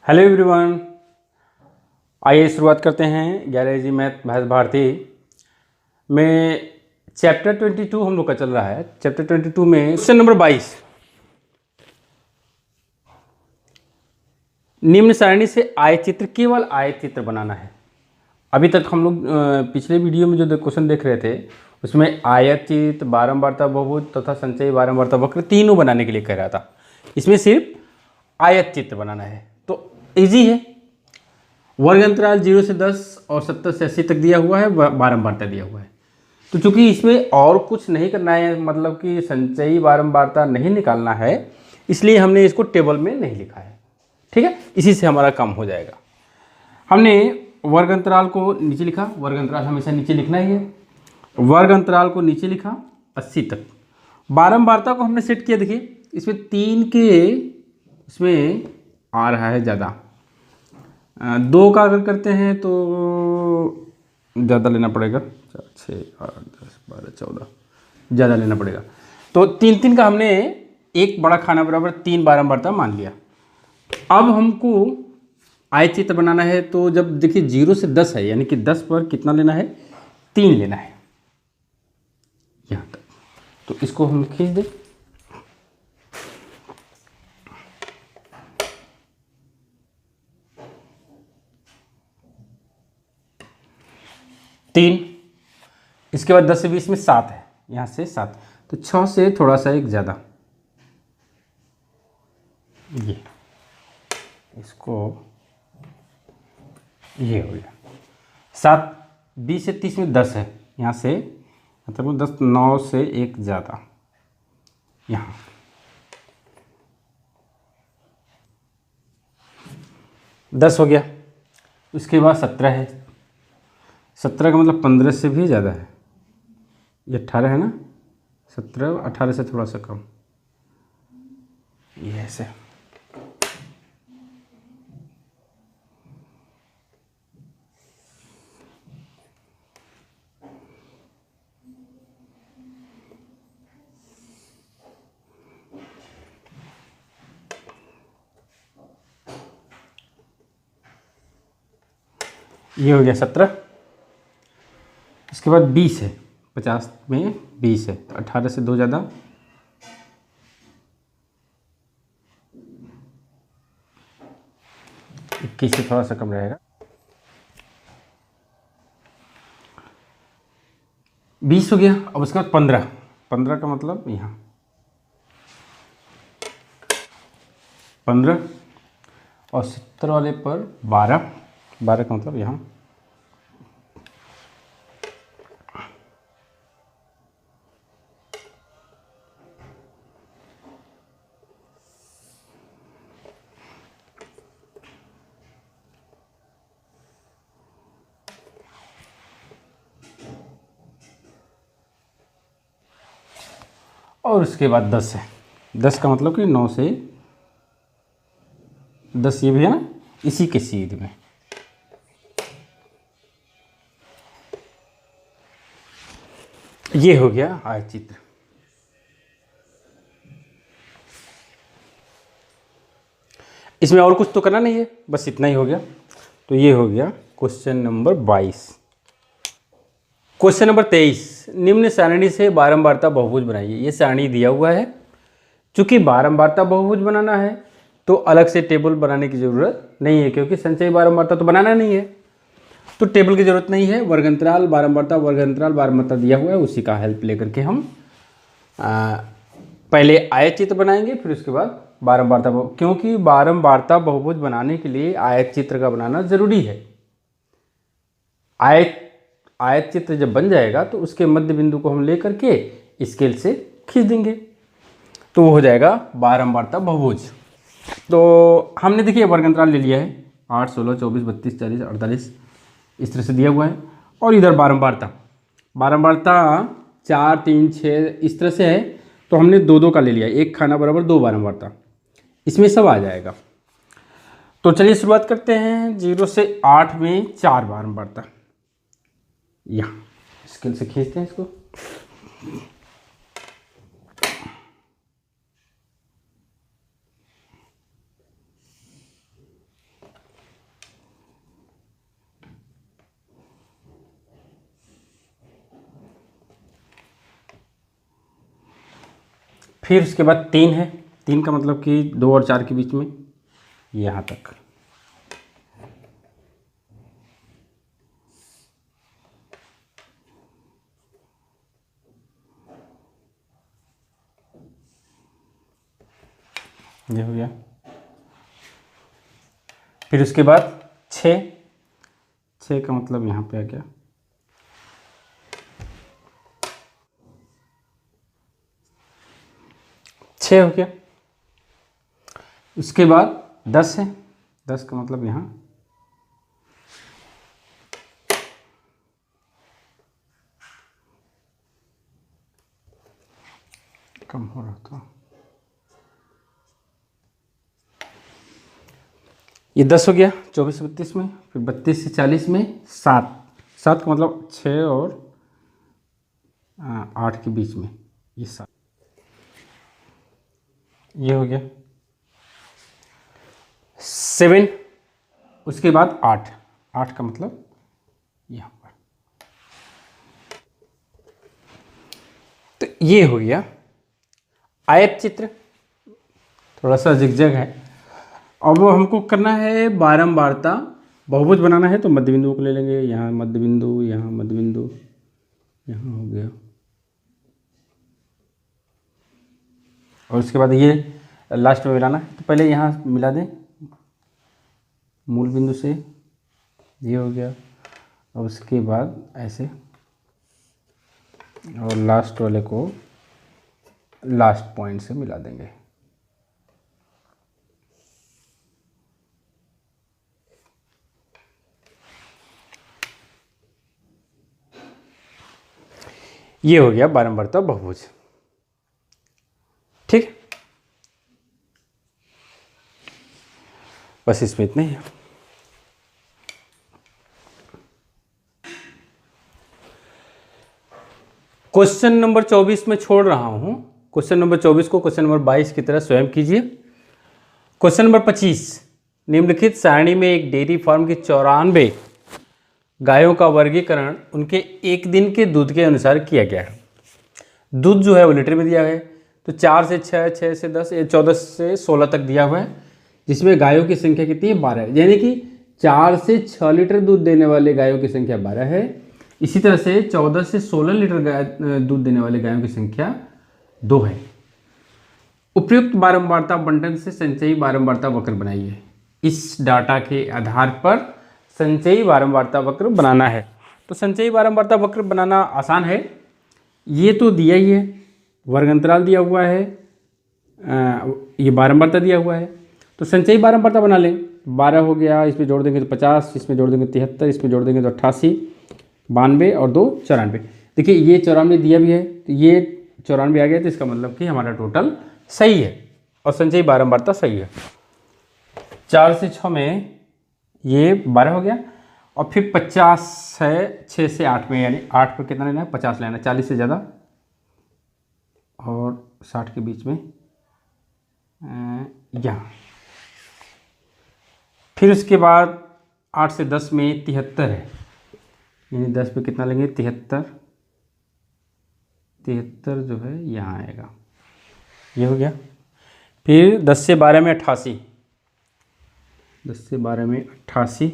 Hello everyone, आइए शुरुआत करते हैं 11 मैथ भारती में। चैप्टर 22 हम लोग का चल रहा है। चैप्टर 22 में क्वेश्चन नंबर 22, निम्न सारणी से आयतचित्र, केवल आयतचित्र बनाना है। अभी तक हम लोग पिछले वीडियो में जो क्वेश्चन देख रहे थे उसमें आयतचित्र, बारंबारता बहुभुज तथा संचयी बारंबारता वक्र तीनों बनाने के लिए कह रहा था। इसमें सिर्फ आयतचित्र बनाना है तो इजी है। वर्ग अंतराल 0 से 10 और 70 से 80 तक दिया हुआ है, बारंबारता दिया हुआ है। तो चूंकि इसमें और कुछ नहीं करना है, मतलब कि संचयी बारंबारता नहीं निकालना है, इसलिए हमने इसको टेबल में नहीं लिखा है। ठीक है, इसी से हमारा काम हो जाएगा। हमने वर्ग अंतराल को नीचे लिखा, वर्ग अंतराल हमेशा नीचे लिखना ही है। वर्ग अंतराल को नीचे लिखा 80 तक। बारंबारता को हमने सेट किया। देखिए इसमें 3 के इसमें आ रहा है ज़्यादा, 2 का अगर करते हैं तो ज़्यादा लेना पड़ेगा, 4, 6, 8, 10, 12, 14 ज़्यादा लेना पड़ेगा। तो 3 का हमने एक बड़ा खाना बराबर 3 बारंबारता मान लिया। अब हमको आयतचित्र बनाना है, तो जब देखिए 0 से 10 है, यानी कि 10 पर कितना लेना है, 3 लेना है यहाँ तक। तो इसको हम खींच दें। तीन, इसके बाद 10 से 20 में 7 है, यहाँ से 7, तो 6 से थोड़ा सा एक ज़्यादा, ये इसको ये हो गया 7। 20 से 30 में 10 है, यहाँ से मतलब 10, 9 से एक ज़्यादा, यहाँ 10 हो गया। उसके बाद 17 है, 17 का मतलब 15 से भी ज़्यादा है, ये 18 है ना, 17 18 से थोड़ा सा कम, ये ऐसे। ये हो गया 17। इसके बाद 20 है, 50 में 20 है, तो 18 से 2 ज़्यादा, 21 से थोड़ा सा कम रहेगा, 20 हो गया। अब उसके बाद 15, 15 का मतलब यहाँ 15, और 70 वाले पर 12, 12 का मतलब यहाँ, और उसके बाद 10 है। 10 का मतलब कि 9 से 10, ये भी है ना, इसी के सीध में। ये हो गया आयतचित्र। इसमें और कुछ तो करना नहीं है, बस इतना ही हो गया। तो ये हो गया क्वेश्चन नंबर 22। क्वेश्चन नंबर 23, निम्न सारणी से बारंबारता बहुभुज बनाइए। ये सारणी दिया हुआ है। चूंकि बारंबारता बहुभुज बनाना है तो अलग से टेबल बनाने की ज़रूरत नहीं है, क्योंकि संचयी बारंबारता तो बनाना नहीं है, तो टेबल की ज़रूरत नहीं है। वर्ग अंतराल बारंबारता, वर्ग अंतराल बारंबारता दिया हुआ है, उसी का हेल्प लेकर के हम पहले आयतचित्र बनाएंगे, फिर उसके बाद बारंबारता, क्योंकि बारंबारता बहुभुज बनाने के लिए आयतचित्र का बनाना ज़रूरी है। आयतचित्र जब बन जाएगा तो उसके मध्य बिंदु को हम लेकर के स्केल से खींच देंगे, तो वो हो जाएगा बारंबारता बहुभुज। तो हमने देखिए वर्ग अंतराल ले लिया है, 8, 16, 24, 32, 40, 48 इस तरह से दिया हुआ है। और इधर बारंबारता 4, 3, 6 इस तरह से है, तो हमने 2 का ले लिया, एक खाना बराबर 2 बारंबारता, इसमें सब आ जाएगा। तो चलिए शुरुआत करते हैं। 0 से 8 में 4 बारंबारता, यहाँ स्केल से खींचते हैं इसको। फिर उसके बाद 3 है, 3 का मतलब कि 2 और 4 के बीच में यहाँ तक। ये हो गया। फिर उसके बाद 6, 6 का मतलब यहाँ पे आ गया। छः हो गया। उसके बाद 10 है, 10 का मतलब यहाँ, कम हो रहा था, ये 10 हो गया 24 से 32 में। फिर 32 से 40 में 7, 7 का मतलब 6 और 8 के बीच में ये 7, ये हो गया 7। उसके बाद 8, 8 का मतलब यहाँ पर। तो ये हो गया आयत चित्र, थोड़ा सा जिगजैग है। अब वो हमको करना है बारंबारता, बहुभुज बनाना है तो मध्य बिंदु को ले लेंगे, यहाँ मध्य बिंदु, यहाँ मध्य बिंदु, यहाँ हो गया। और उसके बाद ये लास्ट में मिलाना है, तो पहले यहाँ मिला दें मूल बिंदु से, ये हो गया। और उसके बाद ऐसे, और लास्ट वाले को लास्ट पॉइंट से मिला देंगे। ये हो गया बारंबारता बहुभुज। ठीक, बस इसमें इतना ही है। क्वेश्चन नंबर 24 में छोड़ रहा हूं। क्वेश्चन नंबर 24 को क्वेश्चन नंबर 22 की तरह स्वयं कीजिए। क्वेश्चन नंबर 25, निम्नलिखित सारणी में एक डेयरी फार्म की 94 गायों का वर्गीकरण उनके एक दिन के दूध के अनुसार किया गया है। दूध जो है वो लीटर में दिया है, तो 4 से 6, 6 से 10, 14 से 16 तक दिया हुआ है, जिसमें गायों की संख्या कितनी है 12 है, यानी कि 4 से 6 लीटर दूध देने वाले गायों की संख्या 12 है। इसी तरह से 14 से 16 लीटर दूध देने वाले गायों की संख्या 2 है। उपयुक्त बारंबारता बंटन से संचयी बारंबारता वक्र बनाइए। इस डाटा के आधार पर संचयी बारंबारता वक्र बनाना है। तो संचयी बारंबारता वक्र बनाना आसान है। ये तो दिया ही है, वर्ग अंतराल दिया हुआ है, ये बारंबारता दिया हुआ है, तो संचयी बारंबारता बना लें। 12 हो गया, इसमें जोड़ देंगे तो 50, इसमें जोड़ देंगे 73, इसमें जोड़ देंगे तो 88, 92 और 2 94। देखिए ये 94 दिया भी है, तो ये 94 आ गया, तो इसका मतलब कि हमारा टोटल सही है और संचयी बारंबारता सही है। 4 से 6 में ये 12 हो गया, और फिर 50 है 6 से 8 में, यानी 8 पर कितना लेना है 50 लेना है, 40 से ज़्यादा और 60 के बीच में यहाँ। फिर उसके बाद 8 से 10 में 73 है, यानी 10 पे कितना लेंगे 73, 73 जो है यहाँ आएगा, ये हो गया। फिर 10 से 12 में 88, 10 से 12 में 88,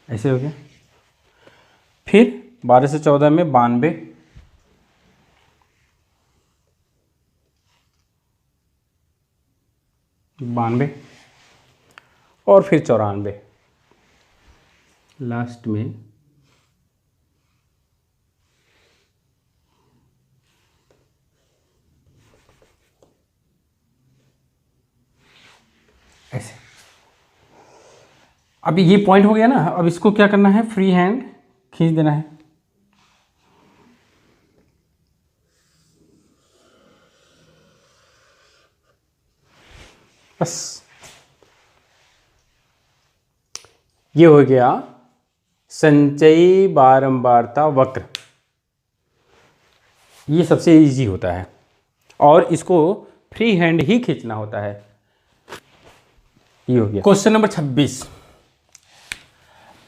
ऐसे हो गया। फिर 12 से 14 में 92, और फिर 94 लास्ट में। ऐसे अभी ये पॉइंट हो गया ना, अब इसको क्या करना है, फ्री हैंड खींच देना है। बस ये हो गया संचयी बारंबारता वक्र। ये सबसे इजी होता है और इसको फ्री हैंड ही खींचना होता है। ये हो गया क्वेश्चन नंबर 26।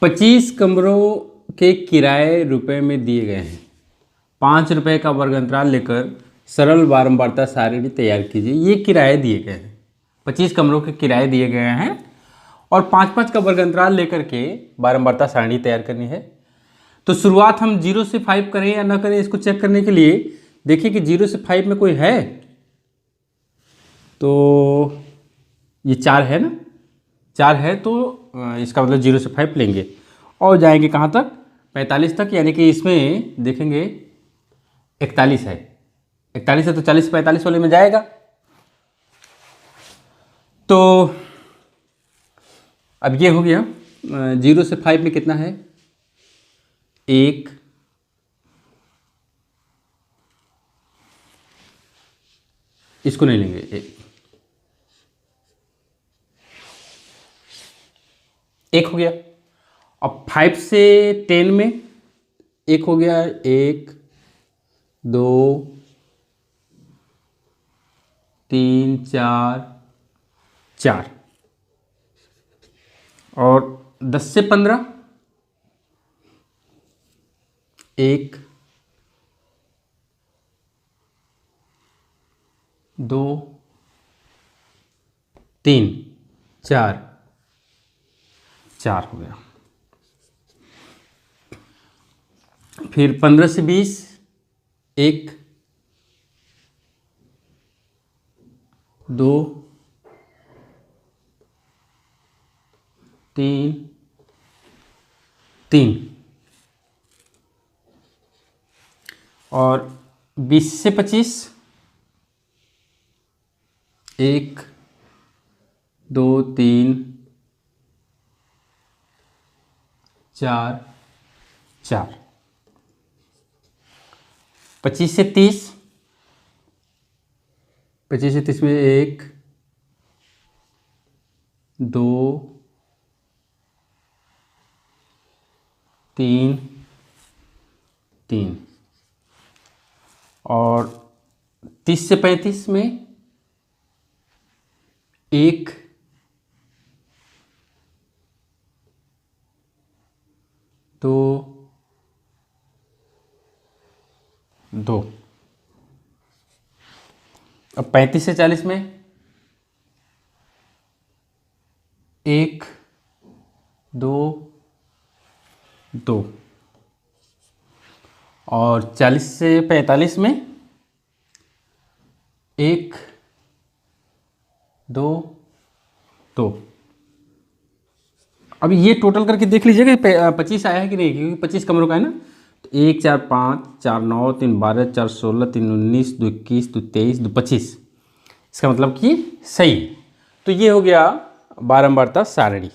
25 कमरों के किराए रुपए में दिए गए हैं। ₹5 का वर्ग अंतराल लेकर सरल बारंबारता सारणी तैयार कीजिए। ये किराए दिए गए हैं, 25 कमरों के किराए दिए गए हैं और 5-5 का वर्ग अंतराल लेकर के बारंबारता सारणी तैयार करनी है। तो शुरुआत हम 0 से 5 करें या ना करें, इसको चेक करने के लिए देखिए कि 0 से 5 में कोई है, तो ये 4 है ना, 4 है, तो इसका मतलब 0 से 5 लेंगे और जाएंगे कहाँ तक, 45 तक, यानी कि इसमें देखेंगे 41 है, 41 है तो 40 से 45 वाले में जाएगा। तो अब ये हो गया, 0 से 5 में कितना है, 1, इसको नहीं लेंगे, एक हो गया। अब 5 से 10 में एक हो गया, 1, 2, 3, 4, और 10 से 15, 1, 2, 3, 4 हो गया। फिर 15 से 20, 1, 2, 3, और 20 से 25, 1, 2, 3, 4, 25 से 30, 25 से 30 में 1, 2, 3, और 30 से 35 में 1, 2, 2। अब 35 से 40 में 1, 2, 2, और 40 से 45 में 1, 2, 2। अब ये टोटल करके देख लीजिएगा 25 आया है कि नहीं, क्योंकि 25 कमरों का है ना। तो 1, 4, 5, 4, 9, 3, 12, 4, 16, 3, 19, 2, 21, 2, 23, 2, 25, इसका मतलब कि सही। तो ये हो गया बारंबारता सारणी।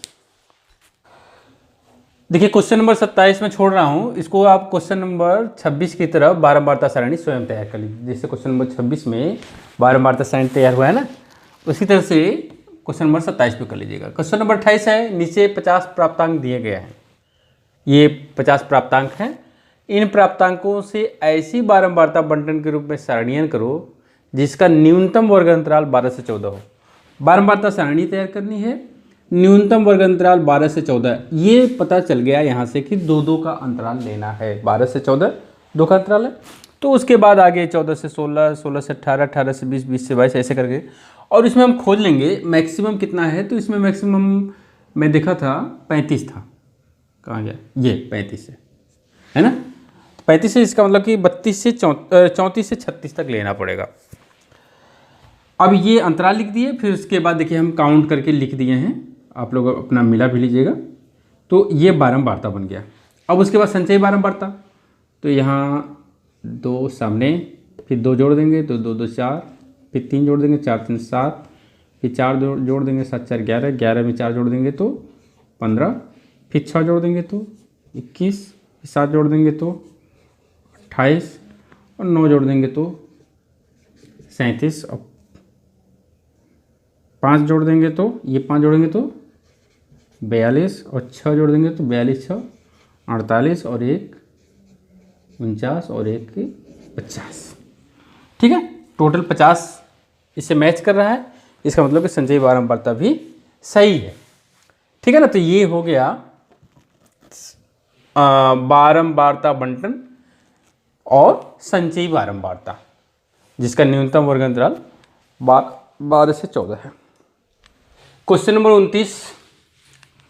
देखिए क्वेश्चन नंबर 27 में छोड़ रहा हूँ, इसको आप क्वेश्चन नंबर 26 की तरफ बारंबारता सारणी स्वयं तैयार कर लीजिए। जैसे क्वेश्चन नंबर 26 में बारंबारता सारणी तैयार हुआ है ना, उसी तरह से क्वेश्चन नंबर 27 पे कर लीजिएगा। क्वेश्चन नंबर 28 है, नीचे 50 प्राप्तांक दिए गए हैं, ये 50 प्राप्तांक हैं। इन प्राप्तांकों से ऐसी बारंबारता बंटन के रूप में सारणीयन करो जिसका न्यूनतम वर्ग अंतराल 12 से 14 हो। बारंबारता सारणी तैयार करनी है, न्यूनतम वर्ग अंतराल 12 से 14, ये पता चल गया यहाँ से कि 2-2 का अंतराल लेना है। 12 से 14 2 का अंतराल है। तो उसके बाद आगे 14 से 16, 16 से 18, 18 से 20, 20 से 22, ऐसे करके, और इसमें हम खोज लेंगे मैक्सिमम कितना है। तो इसमें मैक्सिमम मैं देखा था 35 था, कहाँ गया, ये 35 है ना, 35 से, इसका मतलब कि 32 से 34 से 36 तक लेना पड़ेगा। अब ये अंतराल लिख दिए, फिर उसके बाद देखिए हम काउंट करके लिख दिए हैं, आप लोग अपना मिला भी लीजिएगा। तो ये बारंबारता बन गया। अब उसके बाद संचयी बारंबारता, तो यहाँ 2 सामने, फिर 2 जोड़ देंगे तो 2, 2, 4, फिर 3 जोड़ देंगे, 4, 3, 7, फिर 4 जोड़ देंगे, 7, 4, 11, 11 में 4 जोड़ देंगे तो 15, फिर 6 जोड़ देंगे तो 21, फिर 7 जोड़ देंगे तो 28, और 9 जोड़ देंगे तो 37, और 5 जोड़ देंगे तो, ये 5 जोड़ेंगे तो 42, और 6 जोड़ देंगे तो 42, 6, 48, और 1 49, और 1 50। ठीक है, टोटल 50 इससे मैच कर रहा है, इसका मतलब कि संचयी बारंबारता भी सही है। ठीक है ना, तो ये हो गया बारंबारता बंटन। और संचयी बारंबारता, जिसका न्यूनतम वर्ग अंतराल 12 से 14 है। क्वेश्चन नंबर 29,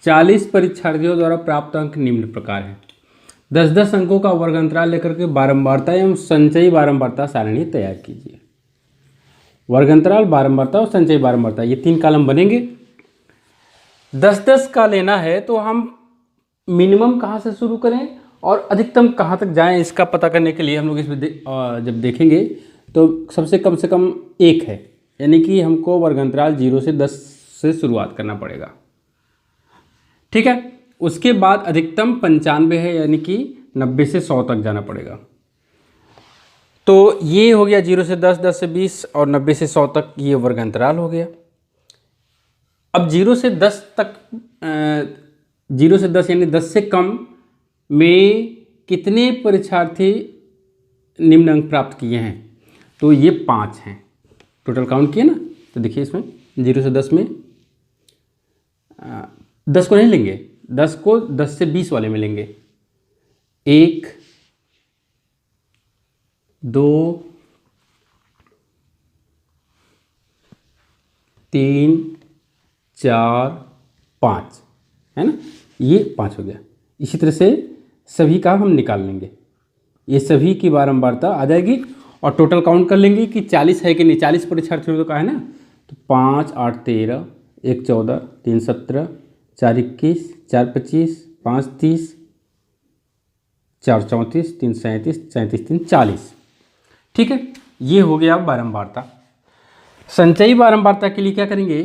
40 परीक्षार्थियों द्वारा प्राप्त अंक निम्न प्रकार हैं। 10-10 अंकों का वर्ग अंतराल लेकर के बारंबारता एवं संचयी बारंबारता सारणी तैयार कीजिए। वर्ग अंतराल, बारंबारता और संचयी बारंबारता, ये 3 कॉलम बनेंगे। 10-10 का लेना है तो हम मिनिमम कहाँ से शुरू करें और अधिकतम कहाँ तक जाएं, इसका पता करने के लिए हम लोग इसमें जब देखेंगे तो सबसे कम से कम 1 है, यानी कि हमको वर्ग अंतराल 0 से 10 से शुरुआत करना पड़ेगा। ठीक है, उसके बाद अधिकतम 95 है, यानी कि 90 से 100 तक जाना पड़ेगा। तो ये हो गया 0 से 10, 10 से 20 और 90 से 100 तक, ये वर्ग अंतराल हो गया। अब 0 से 10 तक 0 से 10 यानी 10 से कम में कितने परीक्षार्थी निम्न अंक प्राप्त किए हैं? तो ये 5 हैं। टोटल काउंट किए ना, तो देखिए इसमें 0 से 10 में 10 को नहीं लेंगे, 10 को 10 से 20 वाले में लेंगे। 1, 2, 3, 4, 5 है ना, ये 5 हो गया। इसी तरह से सभी का हम निकाल लेंगे, ये सभी की बारंबारता आ जाएगी और टोटल काउंट कर लेंगे कि 40 है कि नहीं। 40 परीक्षार्थियों तो का है ना, तो 5, 8, 13, 1, 14, 3, 17, 4, 21, 4, 25, 5, 30, 4, 34, 3, 37, 37, 3, 40। ठीक है, ये हो गया बारंबारता। संचयी बारंबारता के लिए क्या करेंगे,